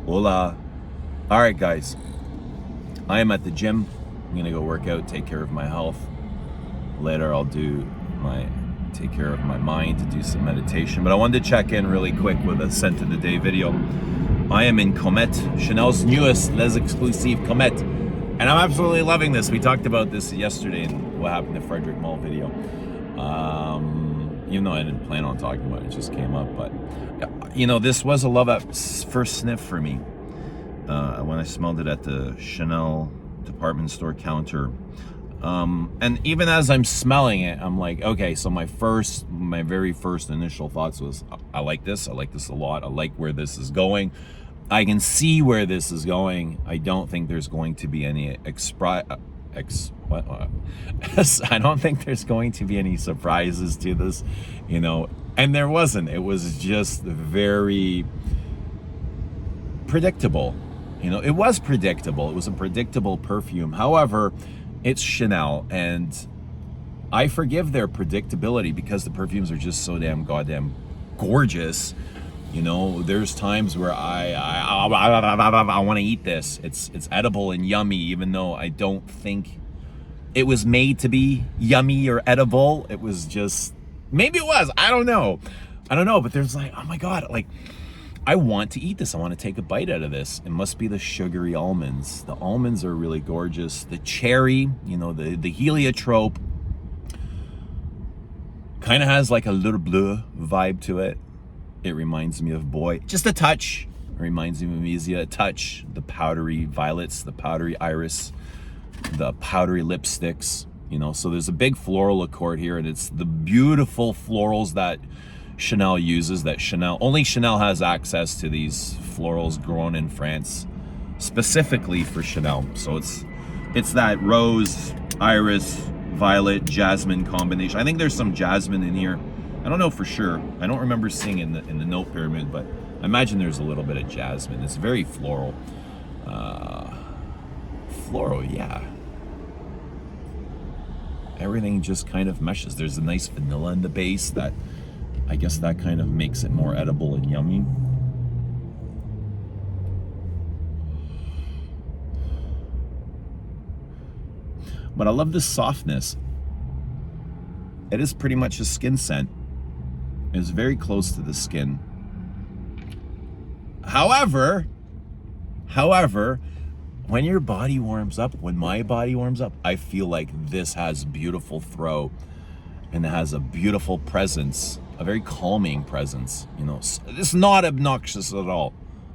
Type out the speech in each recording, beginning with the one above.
Hola. All right, guys. I am at the gym. I'm gonna go work out, take care of my health. Later, I'll take care of my mind to do some meditation. But I wanted to check in really quick with a scent of the day video. I am in Comète, Chanel's newest Les Exclusive Comète, and I'm absolutely loving this. We talked about this yesterday in What Happened to Frederick Mall video. Even though I didn't plan on talking about it, it just came up. But this was a love at first sniff for me. When I smelled it at the Chanel department store counter. And even as I'm smelling it, I'm like, okay, so my very first initial thoughts was, I like this a lot. I like where this is going. I can see where this is going. I don't think there's going to be any I don't think there's going to be any surprises to this, and there wasn't. It was just very predictable. It was predictable. It was a predictable perfume. However, it's Chanel, and I forgive their predictability because the perfumes are just so damn goddamn gorgeous. There's times where I want to eat this. It's edible and yummy, even though I don't think it was made to be yummy or edible. It was just, maybe it was. I don't know. But there's like, oh my God, like, I want to eat this. I want to take a bite out of this. It must be the sugary almonds. The almonds are really gorgeous. The cherry, the heliotrope kind of has like a little bleu vibe to it. It reminds me of Boy. Just a touch. It reminds me of Amnesia. A touch. The powdery violets, the powdery iris, the powdery lipsticks. So there's a big floral accord here, and it's the beautiful florals that Chanel uses, only Chanel has access to these florals grown in France specifically for Chanel. So it's that rose, iris, violet, jasmine combination. I think there's some jasmine in here. I don't know for sure. I don't remember seeing in the note pyramid, but I imagine there's a little bit of jasmine. It's very floral. Yeah. Everything just kind of meshes. There's a nice vanilla in the base that I guess that kind of makes it more edible and yummy. But I love the softness. It is pretty much a skin scent. It's very close to the skin. However, when your body warms up, when my body warms up, I feel like this has beautiful throw and it has a beautiful presence. A very calming presence, It's not obnoxious at all.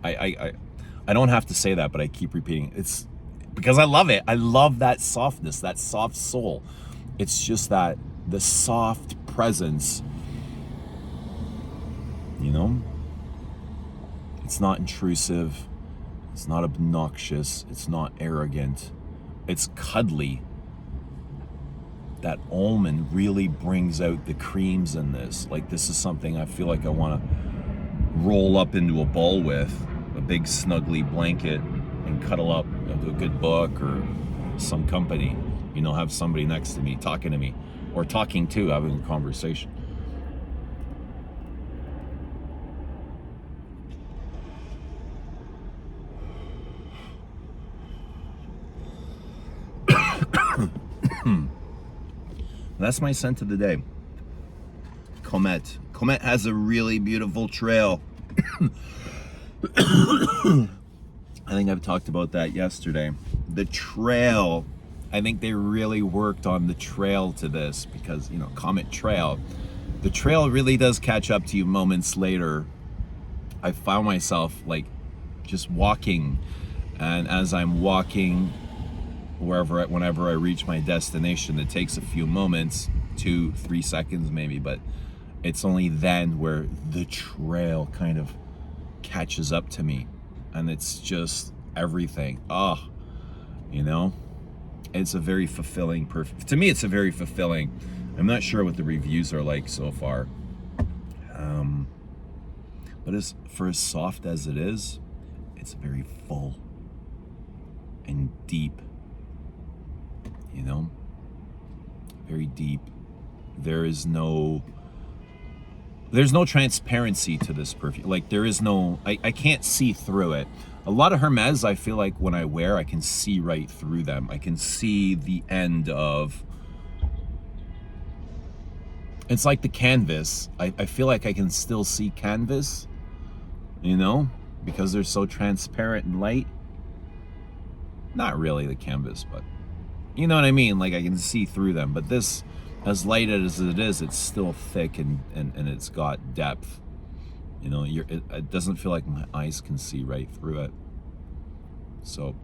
I don't have to say that, but I keep repeating it. It's because I love it. I love that softness, that soft soul. It's just that the soft presence, It's not intrusive. It's not obnoxious. It's not arrogant. It's cuddly. That almond really brings out the creams in this. Like, this is something I feel like I want to roll up into a ball with, a big snuggly blanket, and cuddle up into a good book or some company. Have somebody next to me talking to me, or talking to, having a conversation. That's my scent of the day. Comète. Comète has a really beautiful trail. I think I've talked about that yesterday. The trail, I think they really worked on the trail to this because, Comète Trail. The trail really does catch up to you moments later. I found myself like just walking, and as I'm walking, whenever I reach my destination, it takes a few moments, 2-3 seconds maybe, but it's only then where the trail kind of catches up to me, and it's just everything. It's a very fulfilling, to me, it's a very fulfilling. I'm not sure what the reviews are like so far, but for as soft as it is, it's very full and deep. Very deep. There's no transparency to this perfume. Like, there is no, I can't see through it. A lot of Hermes, I feel like when I wear, I can see right through them. I can see the end of... It's like the canvas. I feel like I can still see canvas, you know, because they're so transparent and light. Not really the canvas, but you know what I mean? Like I can see through them. But this, as light as it is, it's still thick and it's got depth. You know, it doesn't feel like my eyes can see right through it. So,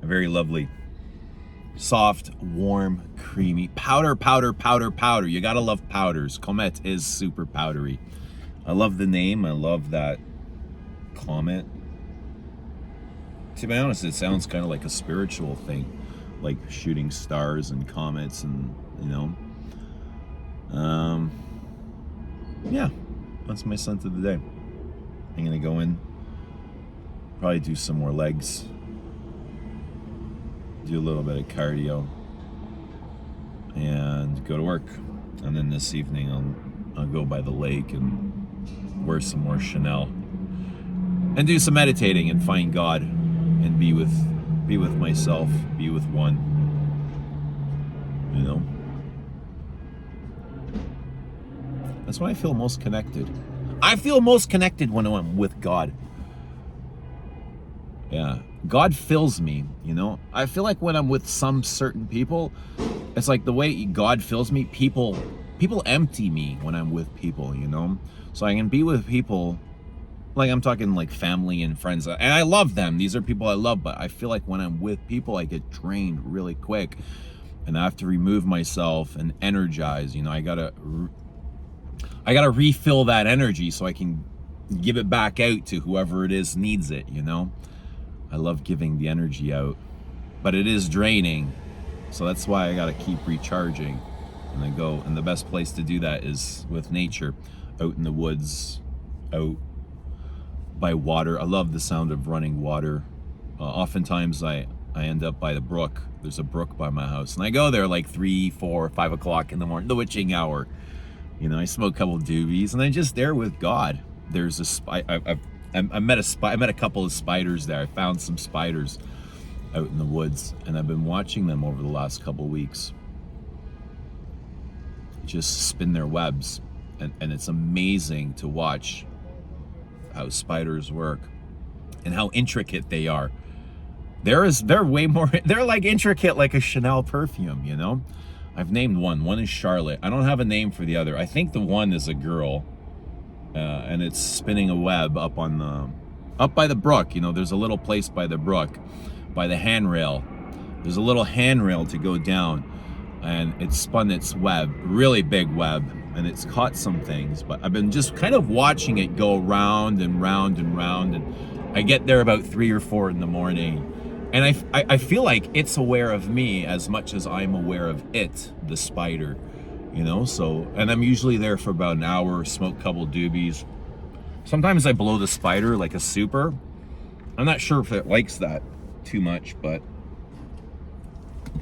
very lovely. Soft, warm, creamy. Powder, powder, powder, powder. You gotta love powders. Comète is super powdery. I love the name. I love that Comète. To be honest, it sounds kind of like a spiritual thing, like shooting stars and comets and, you know. Yeah, that's my scent of the day. I'm gonna go in, probably do some more legs, do a little bit of cardio, and go to work. And then this evening I'll go by the lake and wear some more Chanel and do some meditating and find God and be with myself, be with one, you know. That's when I feel most connected. I feel most connected when I'm with God. Yeah, God fills me, you know. I feel like when I'm with some certain people, it's like the way God fills me, people empty me when I'm with people, you know. So I can be with people, like I'm talking like family and friends, and I love them. These are people I love, but I feel like when I'm with people, I get drained really quick, and I have to remove myself and energize. You know, I gotta refill that energy so I can give it back out to whoever it is needs it, you know. I love giving the energy out, but it is draining, so that's why I gotta keep recharging. And I go, and the best place to do that is with nature, out in the woods, out by water. I love the sound of running water. Oftentimes I end up by the brook. There's a brook by my house, and I go there like 3, 4, 5 o'clock in the morning, the witching hour. You know, I smoke a couple of doobies, and I'm just there with God. There's I met a couple of spiders there. I found some spiders out in the woods, and I've been watching them over the last couple of weeks just spin their webs, and it's amazing to watch how spiders work and how intricate they are. They're way more, they're like intricate like a Chanel perfume, you know. I've named one is Charlotte. I don't have a name for the other. I think the one is a girl, and it's spinning a web up by the brook. You know, there's a little place by the brook, by the handrail. There's a little handrail to go down, and it's spun its web, really big web, and it's caught some things. But I've been just kind of watching it go round and round and round, and I get there about 3 or 4 in the morning. And I feel like it's aware of me as much as I'm aware of it, the spider, you know. So, and I'm usually there for about an hour, smoke a couple doobies. Sometimes I blow the spider like a super. I'm not sure if it likes that too much, but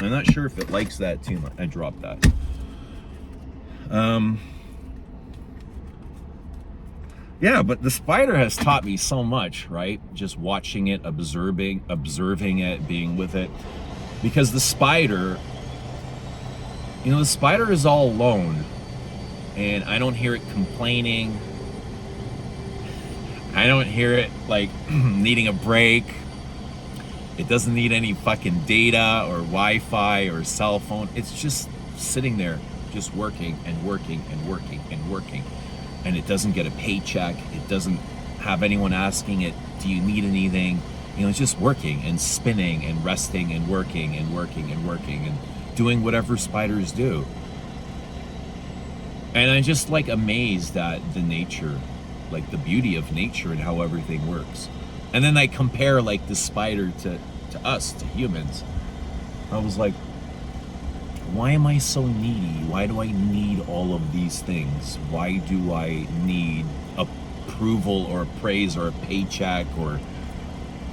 I'm not sure if it likes that too much. I dropped that. Yeah, but the spider has taught me so much, right? Just watching it, observing it, being with it. Because the spider, you know, the spider is all alone, and I don't hear it complaining. I don't hear it like needing a break. It doesn't need any fucking data or Wi-Fi or cell phone. It's just sitting there, just working and working and working and working. And it doesn't get a paycheck. It doesn't have anyone asking it, do you need anything? You know, it's just working and spinning and resting and working and working and working and doing whatever spiders do. And I'm just like amazed at the nature, like the beauty of nature and how everything works. And then I compare like the spider to us, to humans. I was like, why am I so needy? Why do I need all of these things? Why do I need approval or praise or a paycheck? Or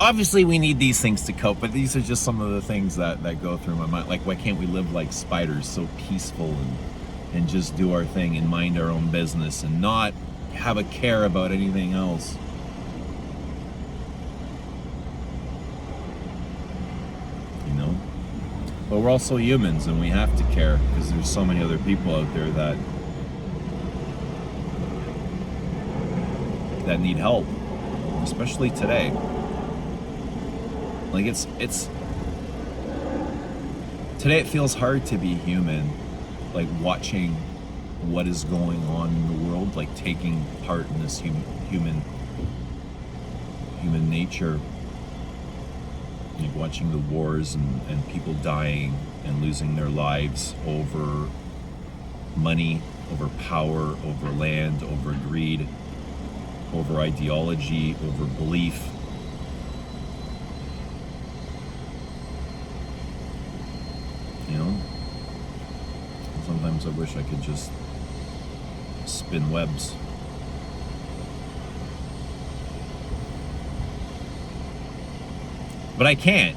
obviously we need these things to cope, but these are just some of the things that go through my mind. Like, why can't we live like spiders, so peaceful and just do our thing and mind our own business and not have a care about anything else? But we're also humans, and we have to care because there's so many other people out there that need help, especially today. Like it's today it feels hard to be human, like watching what is going on in the world, like taking part in this human nature, like watching the wars and people dying and losing their lives over money, over power, over land, over greed, over ideology, over belief. You know, sometimes I wish I could just spin webs. But I can't.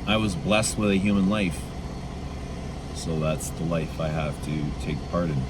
I was blessed with a human life. So that's the life I have to take part in.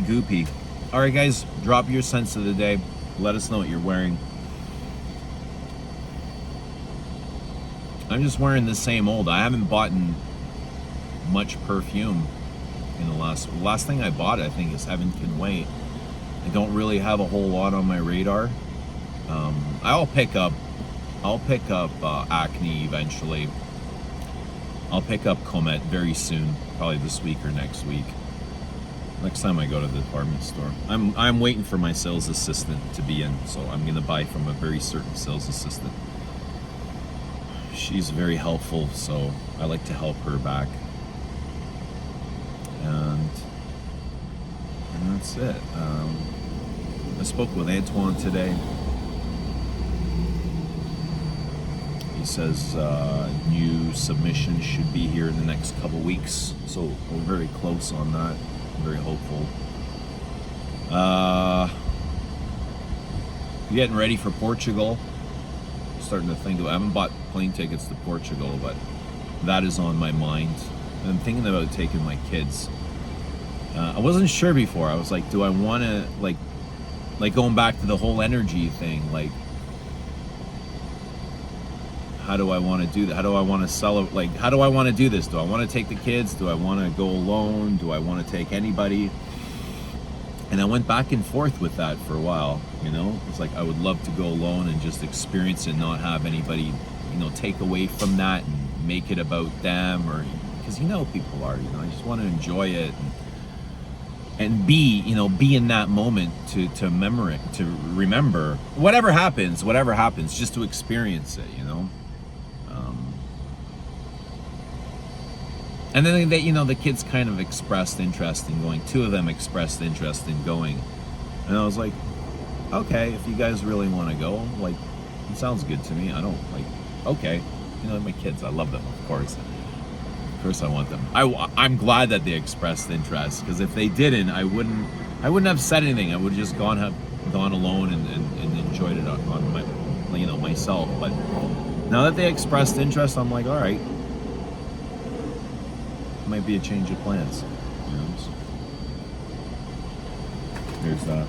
Goopy. All right, guys, drop your sense of the day. Let us know what you're wearing. I'm just wearing the same old. I haven't bought much perfume in the last thing I bought, I think, is Heaven Can Wait. I don't really have a whole lot on my radar. I'll pick up Acne eventually. I'll pick up Comète very soon, probably this week or next week. Next time I go to the department store. I'm waiting for my sales assistant to be in, so I'm gonna buy from a very certain sales assistant. She's very helpful, so I like to help her back. And that's it. I spoke with Antoine today. He says new submissions should be here in the next couple weeks, so we're very close on that. I'm very hopeful. Getting ready for Portugal. Starting to think I haven't bought plane tickets to Portugal, but that is on my mind. I'm thinking about taking my kids. I wasn't sure before. I was like, do I want to like going back to the whole energy thing? Like, how do I want to do that? How do I want to celebrate? Like, how do I want to do this? Do I want to take the kids? Do I want to go alone? Do I want to take anybody? And I went back and forth with that for a while, you know? It's like I would love to go alone and just experience it, not have anybody, you know, take away from that and make it about them, or because you know people are, you know, I just want to enjoy it and be, you know, be in that moment to remember whatever happens, just to experience it, you know? And then they, you know, the kids kind of expressed interest in going. Two of them expressed interest in going. And I was like, okay, if you guys really want to go, like, it sounds good to me. I don't, like, okay. You know, my kids, I love them, of course. Of course I want them. I'm glad that they expressed interest, because if they didn't, I wouldn't have said anything. I would have just gone alone and enjoyed it on my, you know, myself. But now that they expressed interest, I'm like, all right. Might be a change of plans, you know? So there's that.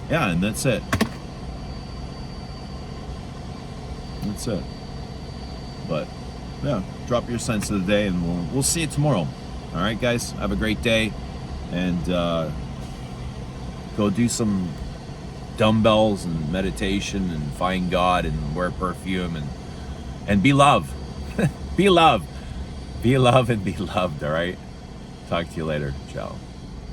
Yeah, and that's it. But yeah, drop your sense of the day, and we'll see you tomorrow. All right, guys, have a great day, and go do some dumbbells and meditation and find God and wear perfume and be love. Be love and be loved. All right, talk to you later. Ciao.